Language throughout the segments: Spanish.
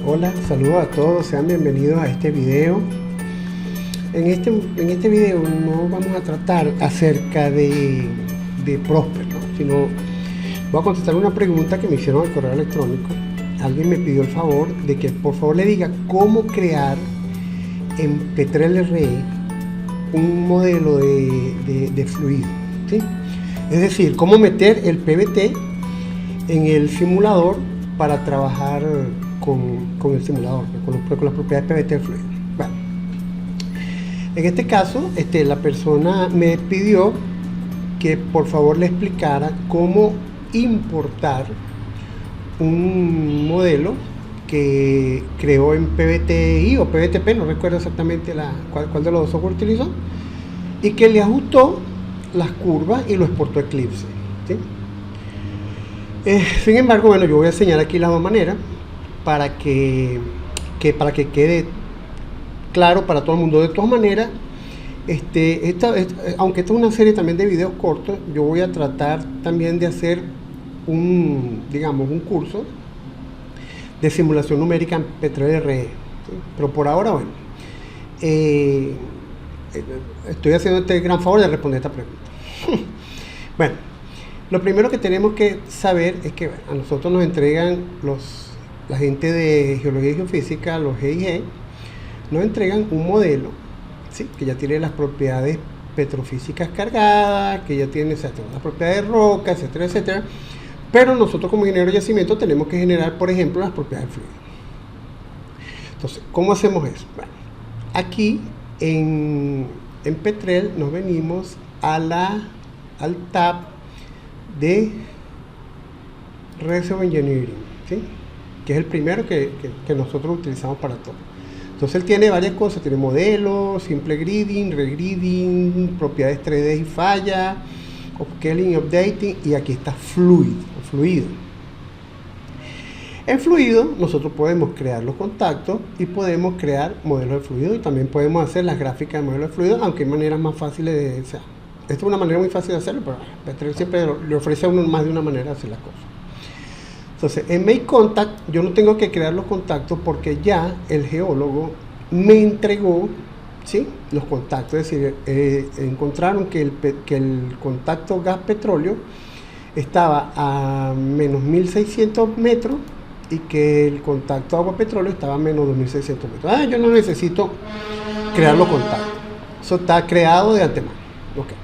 Hola, saludos a todos, sean bienvenidos a este video. En este video no vamos a tratar acerca de Prosper, ¿no? Sino voy a contestar una pregunta que me hicieron al correo electrónico. Alguien me pidió el favor de que por favor le diga cómo crear en Petrel-RE un modelo de fluido, ¿sí? Es decir, cómo meter el PVT en el simulador para trabajar con el simulador, con las propiedades PVT del fluido. Bueno, en este caso, la persona me pidió que por favor le explicara cómo importar un modelo que creó en PVTI o PVTP, no recuerdo exactamente cuál de los dos software utilizó, y que le ajustó las curvas y lo exportó a Eclipse, ¿sí? Sin embargo, bueno, yo voy a enseñar aquí las dos maneras para que quede claro para todo el mundo. De todas maneras, aunque esta es una serie también de videos cortos, yo voy a tratar también de hacer un curso de simulación numérica en Petrel-RE, ¿sí? Pero por ahora, bueno, estoy haciendo este gran favor de responder esta pregunta. Bueno, lo primero que tenemos que saber es que a nosotros nos entregan la gente de Geología y Geofísica, los GIG, nos entregan un modelo, ¿sí? Que ya tiene las propiedades petrofísicas cargadas, que ya tiene las propiedades de roca, etcétera, etcétera. Pero nosotros como ingenieros de yacimiento tenemos que generar, por ejemplo, las propiedades del fluido. Entonces, ¿cómo hacemos eso? Bueno, aquí en Petrel nos venimos al tab de Reservoir Engineering, ¿sí? Que es el primero que nosotros utilizamos para todo. Entonces él tiene varias cosas, tiene modelos, simple gridding, regridding, propiedades 3D y falla, upscaling y updating, y aquí está fluido. En fluido nosotros podemos crear los contactos y podemos crear modelos de fluido, y también podemos hacer las gráficas de modelos de fluido, aunque hay maneras más fáciles de hacer. Esta es una manera muy fácil de hacerlo, pero Petrel siempre le ofrece a uno más de una manera de hacer las cosas. Entonces, en Make Contact yo no tengo que crear los contactos porque ya el geólogo me entregó, ¿sí?, los contactos. Es decir, encontraron que el contacto gas-petróleo estaba a menos 1600 metros y que el contacto agua-petróleo estaba a menos 2600 metros. Yo no necesito crear los contactos. Eso está creado de antemano. Okay.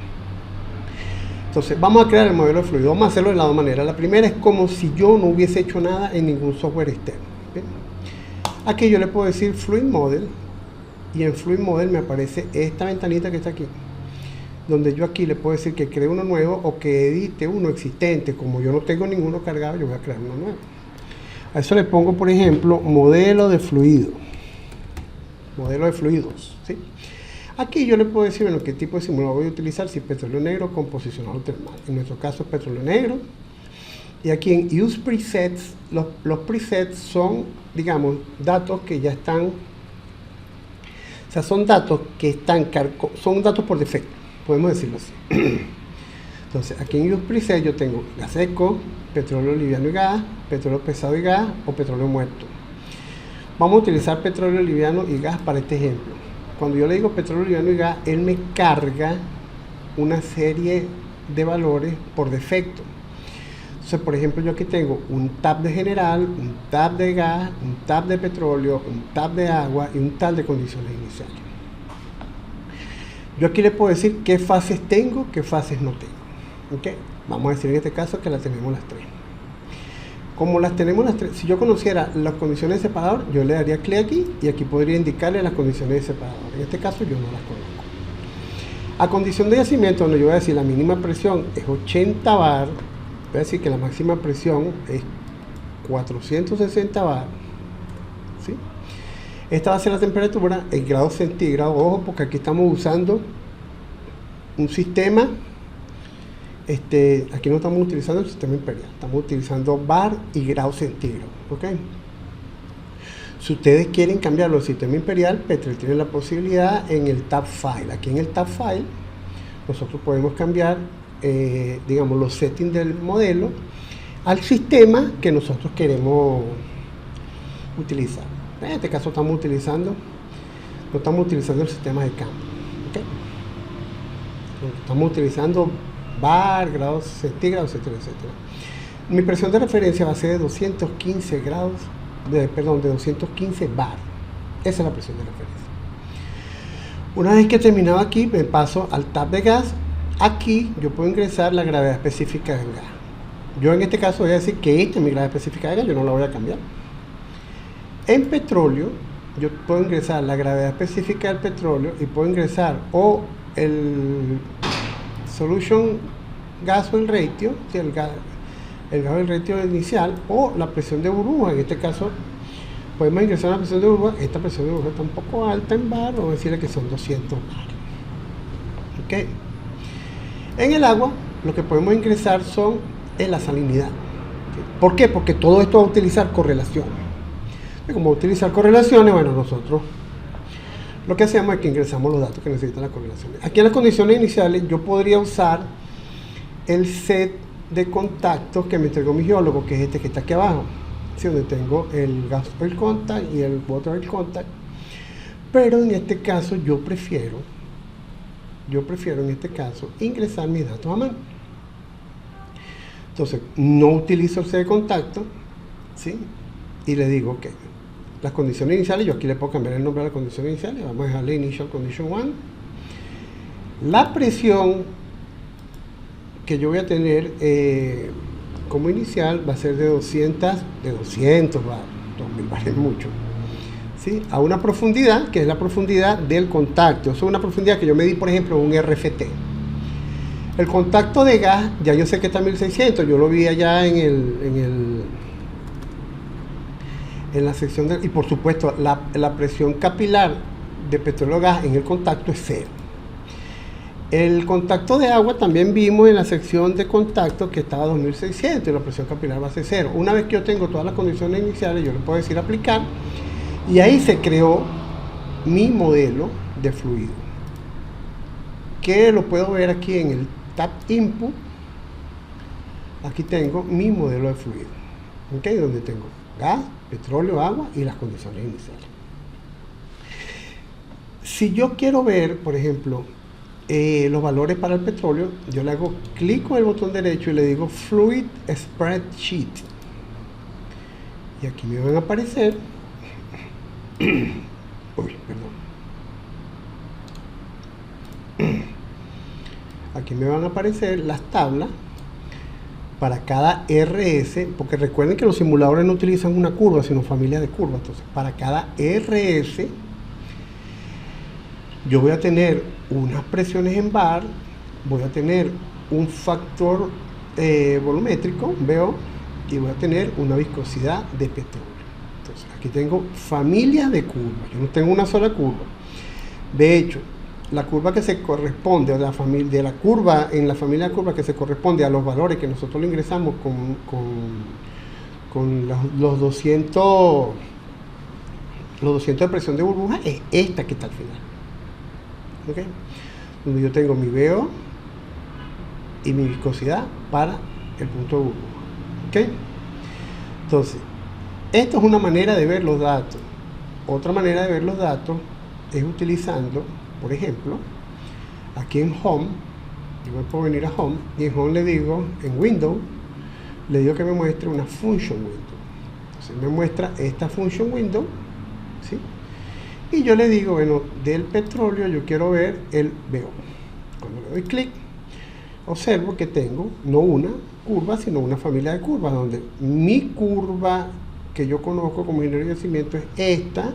Entonces, vamos a crear el modelo de fluido. Vamos a hacerlo de la dos maneras. La primera es como si yo no hubiese hecho nada en ningún software externo. ¿Bien? Aquí yo le puedo decir Fluid Model, y en Fluid Model me aparece esta ventanita que está aquí, donde yo aquí le puedo decir que cree uno nuevo o que edite uno existente. Como yo no tengo ninguno cargado, yo voy a crear uno nuevo. A eso le pongo, por ejemplo, modelo de fluido, modelo de fluidos, ¿sí? Aquí yo le puedo decir, bueno, qué tipo de simulador voy a utilizar, si petróleo negro o composicionado termal. En nuestro caso es petróleo negro. Y aquí en Use Presets, los presets son, digamos, datos que ya están, o sea, son datos que están, son datos por defecto, podemos decirlo así. Entonces, aquí en Use Presets yo tengo gas seco, petróleo liviano y gas, petróleo pesado y gas, o petróleo muerto. Vamos a utilizar petróleo liviano y gas para este ejemplo. Cuando yo le digo petróleo liviano y gas, él me carga una serie de valores por defecto. Entonces, por ejemplo, yo aquí tengo un tab de general, un tab de gas, un tab de petróleo, un tab de agua y un tab de condiciones iniciales. Yo aquí le puedo decir qué fases tengo, qué fases no tengo. ¿Okay? Vamos a decir en este caso que las tenemos las tres. Como las tenemos las tres, si yo conociera las condiciones de separador, yo le daría clic aquí y aquí podría indicarle las condiciones de separador. En este caso yo no las conozco. A condición de yacimiento, donde yo voy a decir la mínima presión es 80 bar, voy a decir que la máxima presión es 460 bar, ¿sí? Esta va a ser la temperatura en grados centígrados. Ojo, porque aquí estamos usando un sistema. Aquí no estamos utilizando el sistema imperial, estamos utilizando bar y grados centígrados, ¿ok? Si ustedes quieren cambiarlo al sistema imperial, Petrel tiene la posibilidad en el tab File. Aquí en el tab File nosotros podemos cambiar, digamos, los settings del modelo al sistema que nosotros queremos utilizar. En este caso no estamos utilizando el sistema de cambio. ¿Okay? Estamos utilizando bar, grados centígrados, etcétera, etcétera. Mi presión de referencia va a ser de 215 grados, de 215 bar. Esa es la presión de referencia. Una vez que he terminado aquí, me paso al tab de gas. Aquí yo puedo ingresar la gravedad específica del gas. Yo en este caso voy a decir que esta es mi gravedad específica del gas, yo no la voy a cambiar. En petróleo, yo puedo ingresar la gravedad específica del petróleo y puedo ingresar o el solution gas oil ratio, el gas oil ratio inicial, o la presión de burbuja. En este caso podemos ingresar la presión de burbuja. Esta presión de burbuja está un poco alta en bar, vamos a decirle que son 200 bar. ¿Okay? En el agua lo que podemos ingresar es la salinidad. ¿Por qué? Porque todo esto va a utilizar correlaciones. Y como utilizar correlaciones, bueno, nosotros lo que hacemos es que ingresamos los datos que necesitan las correlaciones. Aquí en las condiciones iniciales yo podría usar el set de contactos que me entregó mi geólogo, que es este que está aquí abajo, ¿sí? Donde tengo el gas oil contact y el water oil contact. Pero en este caso yo prefiero en este caso ingresar mis datos a mano. Entonces no utilizo el set de contacto, ¿sí? Y le digo ok, las condiciones iniciales, yo aquí le puedo cambiar el nombre a las condiciones iniciales, vamos a dejarle initial condition 1. La presión que yo voy a tener como inicial va a ser de 200 bar, 2000 bar es mucho, ¿sí? A una profundidad que es la profundidad del contacto. Eso es una profundidad que yo medí, por ejemplo, un RFT. El contacto de gas, ya yo sé que está a 1600, yo lo vi allá en la sección y por supuesto la presión capilar de petróleo gas en el contacto es 0. El contacto de agua también vimos en la sección de contacto que estaba a 2600 y la presión capilar va a ser 0. Una vez que yo tengo todas las condiciones iniciales, yo le puedo decir aplicar y ahí se creó mi modelo de fluido, que lo puedo ver aquí en el tab input. Aquí tengo mi modelo de fluido, ¿okay? Donde tengo gas, petróleo, agua y las condiciones iniciales. Si yo quiero ver, por ejemplo, los valores para el petróleo, yo le hago clic con el botón derecho y le digo Fluid Spreadsheet. Y aquí me van a aparecer aquí me van a aparecer las tablas para cada RS, porque recuerden que los simuladores no utilizan una curva, sino familia de curvas. Entonces, para cada RS, yo voy a tener unas presiones en bar, voy a tener un factor volumétrico, veo, y voy a tener una viscosidad de petróleo. Entonces, aquí tengo familias de curvas, yo no tengo una sola curva. De hecho, la curva que se corresponde a la familia de la curva, en la familia de curvas que se corresponde a los valores que nosotros le ingresamos con los 200 de presión de burbuja, es esta que está al final. ¿Okay? Donde yo tengo mi VO y mi viscosidad para el punto de burbuja. ¿Okay? Entonces, esto es una manera de ver los datos. Otra manera de ver los datos es utilizando, por ejemplo, aquí en Home, yo me puedo venir a Home y en Home le digo, en Windows, le digo que me muestre una Function Window. Entonces me muestra esta Function Window, ¿sí? Y yo le digo, bueno, del petróleo yo quiero ver el VO. Cuando le doy clic, observo que tengo no una curva, sino una familia de curvas, donde mi curva que yo conozco como ingeniero de yacimiento es esta,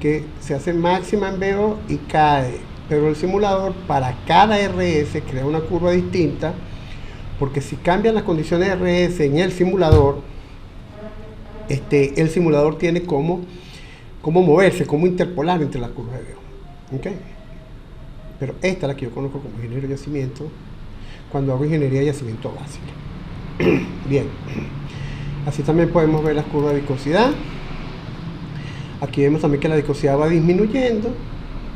que se hace máxima en VO y cae, pero el simulador para cada RS crea una curva distinta, porque si cambian las condiciones de RS en el simulador, el simulador tiene cómo moverse, cómo interpolar entre las curvas de VO. ¿Okay? Pero esta es la que yo conozco como ingeniero de yacimiento cuando hago ingeniería de yacimiento básica. Bien, así también podemos ver las curvas de viscosidad. Aquí vemos también que la viscosidad va disminuyendo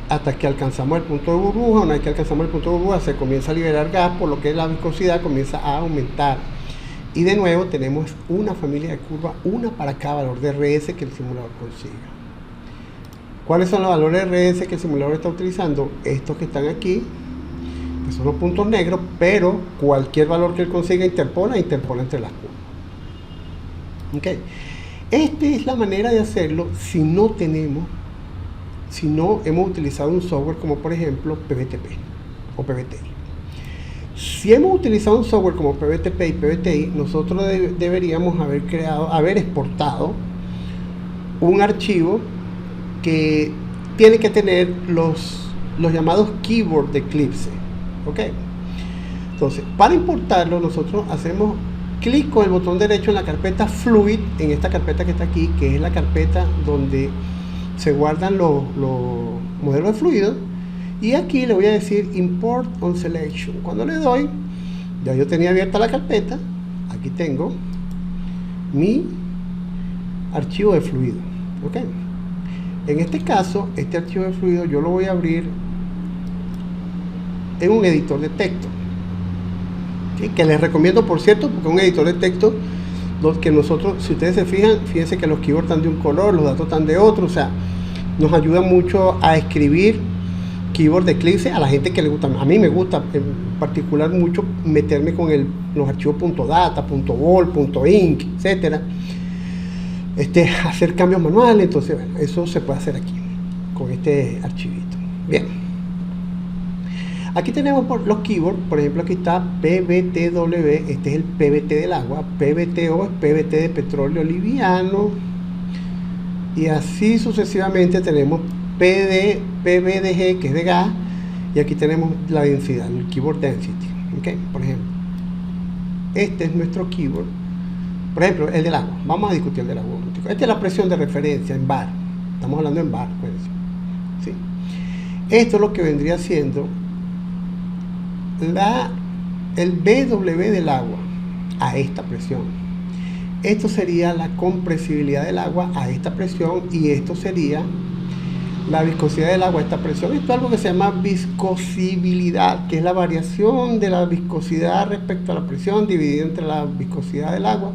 hasta que alcanzamos el punto de burbuja. Una vez que alcanzamos el punto de burbuja se comienza a liberar gas, por lo que la viscosidad comienza a aumentar. Y de nuevo tenemos una familia de curvas, una para cada valor de RS que el simulador consiga. ¿Cuáles son los valores RS que el simulador está utilizando? Estos que están aquí, que son los puntos negros, pero cualquier valor que él consiga interpola entre las curvas. Okay. Esta es la manera de hacerlo si no hemos utilizado un software como por ejemplo PBTP o PBTI. Si hemos utilizado un software como PBTP y PBTI, nosotros deberíamos haber exportado un archivo que tiene que tener los llamados keywords de Eclipse. ¿Okay? Entonces, para importarlo, nosotros hacemos clic con el botón derecho en la carpeta Fluid, en esta carpeta que está aquí, que es la carpeta donde se guardan los modelos de fluido. Y aquí le voy a decir Import on Selection. Cuando le doy, ya yo tenía abierta la carpeta. Aquí tengo mi archivo de fluido. ¿Okay? En este caso, este archivo de fluido yo lo voy a abrir en un editor de texto. ¿Sí? Que les recomiendo, por cierto, porque es un editor de texto que nosotros, si ustedes se fijan, fíjense que los keywords están de un color, los datos están de otro. O sea, nos ayuda mucho a escribir keyboard de Eclipse a la gente que le gusta. A mí me gusta en particular mucho meterme con los archivos .data, .vol, .inc, etcétera. Hacer cambios manuales. Entonces, bueno, eso se puede hacer aquí con este archivito. Bien, aquí tenemos los keywords. Por ejemplo, aquí está PBTW, este es el PBT del agua, PBTO es PBT de petróleo liviano, y así sucesivamente. Tenemos PBDG, que es de gas, y aquí tenemos la densidad, el keyword density. ¿Okay? Por ejemplo, este es nuestro keyword. Por ejemplo, el del agua. Vamos a discutir el del agua. Esta es la presión de referencia en bar. Estamos hablando en bar. ¿Sí? Esto es lo que vendría siendo el BW del agua a esta presión. Esto sería la compresibilidad del agua a esta presión, y esto sería la viscosidad del agua a esta presión. Esto es algo que se llama viscosibilidad, que es la variación de la viscosidad respecto a la presión dividida entre la viscosidad del agua.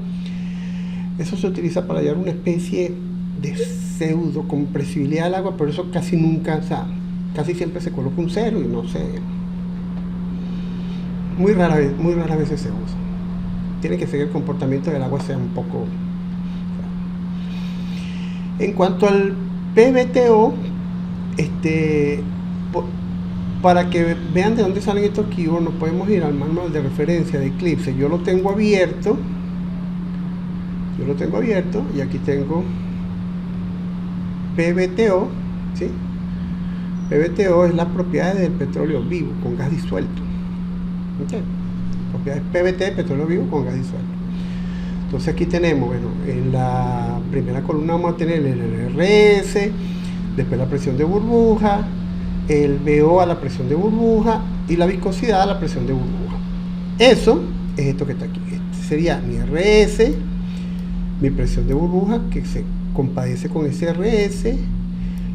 Eso se utiliza para hallar una especie de pseudo compresibilidad del agua, pero eso casi nunca, o sea, casi siempre se coloca un cero, y no sé, muy raras veces se usa. Tiene que ser el comportamiento del agua sea un poco. En cuanto al PBTO, para que vean de dónde salen estos keywords, nos podemos ir al manual de referencia de Eclipse. Yo lo tengo abierto, y aquí tengo PBTO, ¿sí? PBTO es las propiedades del petróleo vivo con gas disuelto. ¿Okay? Propiedades PBT, petróleo vivo con gas disuelto. Entonces aquí tenemos, bueno, en la primera columna vamos a tener el RS, después la presión de burbuja, el BO a la presión de burbuja y la viscosidad a la presión de burbuja. Eso es esto que está aquí. Este sería mi RS, mi presión de burbuja, que se compadece con ese RS.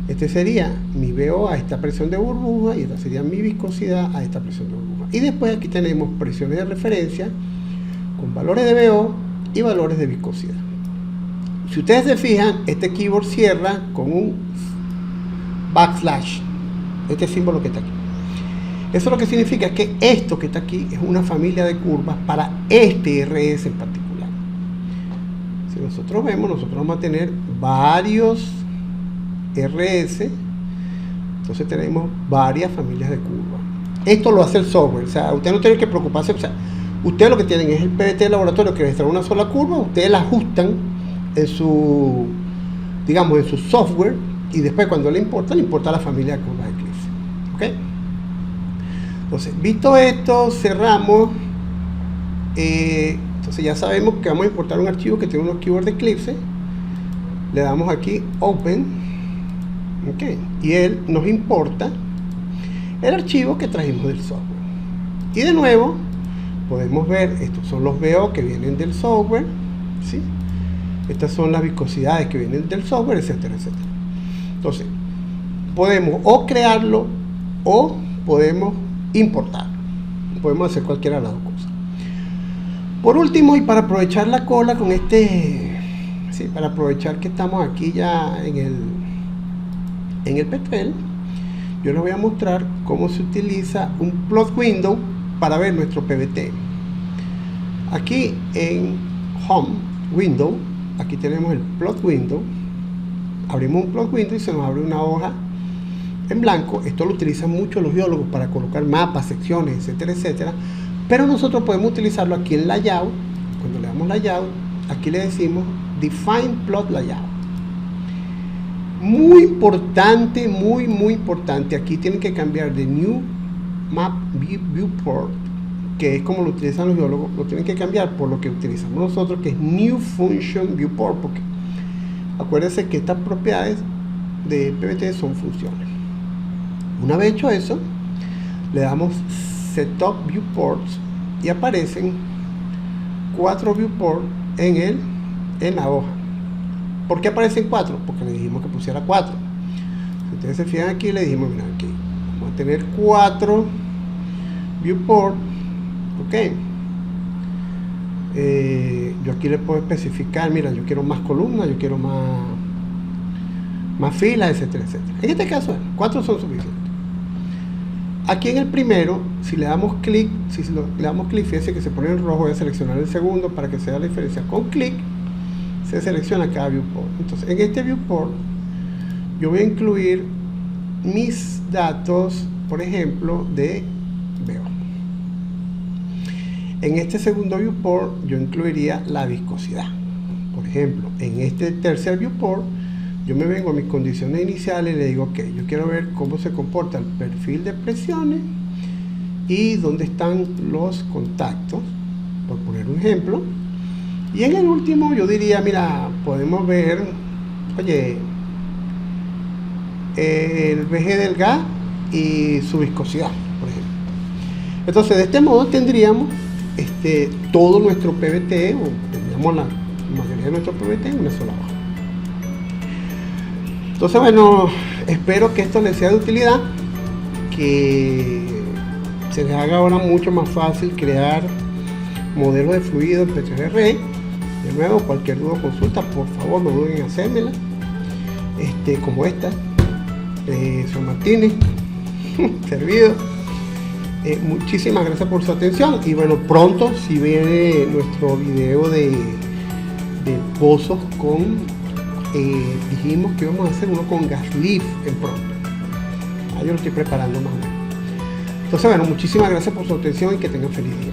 Este sería mi BO a esta presión de burbuja, y esta sería mi viscosidad a esta presión de burbuja. Y después aquí tenemos presiones de referencia con valores de BO y valores de viscosidad. Si ustedes se fijan, este keyword cierra con un backslash, este símbolo que está aquí. Eso lo que significa es que esto que está aquí es una familia de curvas para este RS en particular. Si nosotros vemos, nosotros vamos a tener varios RS, entonces tenemos varias familias de curvas. Esto lo hace el software, o sea, usted no tiene que preocuparse, o sea, ustedes lo que tienen es el PBT de laboratorio, que les trae una sola curva, ustedes la ajustan en su, digamos, en su software, y después cuando le importa la familia de curvas de Eclipse. ¿Ok? Entonces, visto esto, cerramos. Entonces ya sabemos que vamos a importar un archivo que tiene unos keywords de Eclipse. Le damos aquí Open. ¿Ok? Y él nos importa el archivo que trajimos del software. Y de nuevo, podemos ver, estos son los BO que vienen del software, ¿sí? Estas son las viscosidades que vienen del software, etcétera, etcétera. Entonces, podemos o crearlo o podemos importarlo. Podemos hacer cualquiera de las dos cosas. Por último, y para aprovechar la cola con sí, para aprovechar que estamos aquí ya en el Petrel, yo les voy a mostrar cómo se utiliza un plot window para ver nuestro PBT. Aquí en Home Window, aquí tenemos el plot window. Abrimos un plot window y se nos abre una hoja en blanco. Esto lo utilizan mucho los geólogos para colocar mapas, secciones, etcétera, etcétera. Pero nosotros podemos utilizarlo aquí en Layout. Cuando le damos Layout, aquí le decimos Define Plot Layout. Muy importante, muy importante. Aquí tienen que cambiar de New Map Viewport, que es como lo utilizan los geólogos, lo tienen que cambiar por lo que utilizamos nosotros, que es New Function Viewport, porque acuérdense que estas propiedades de PBT son funciones. Una vez hecho eso, le damos Setup Viewports y aparecen 4 viewports en la hoja. ¿Por qué aparecen 4? Porque le dijimos que pusiera 4. Si ustedes se fijan aquí, le dijimos, mira, aquí vamos a tener 4 viewports. Ok, yo aquí le puedo especificar, mira, yo quiero más columnas, yo quiero más filas, etcétera, etcétera. En este caso, 4 son suficientes. Aquí en el primero, si le damos clic, fíjense que se pone en rojo. Voy a seleccionar el segundo para que se vea la diferencia. Con clic se selecciona cada viewport. Entonces, en este viewport yo voy a incluir mis datos, por ejemplo, de veo. En este segundo viewport yo incluiría la viscosidad. Por ejemplo, en este tercer viewport yo me vengo a mis condiciones iniciales y le digo, ok, yo quiero ver cómo se comporta el perfil de presiones y dónde están los contactos, por poner un ejemplo. Y en el último yo diría, mira, podemos ver, oye, el VG del gas y su viscosidad, por ejemplo. Entonces, de este modo tendríamos todo nuestro PBT, o tendríamos la mayoría de nuestro PBT en una sola hoja. Entonces, bueno, espero que esto les sea de utilidad, que se les haga ahora mucho más fácil crear modelos de fluido en P3RE. De nuevo, cualquier duda o consulta, por favor, no duden en hacérmela. Como esta, Señor Martínez, servido. Muchísimas gracias por su atención. Y bueno, pronto si viene nuestro video de pozos con... dijimos que íbamos a hacer uno con gas lift en pronto. Yo lo estoy preparando más o menos. Entonces, bueno, muchísimas gracias por su atención y que tengan feliz día.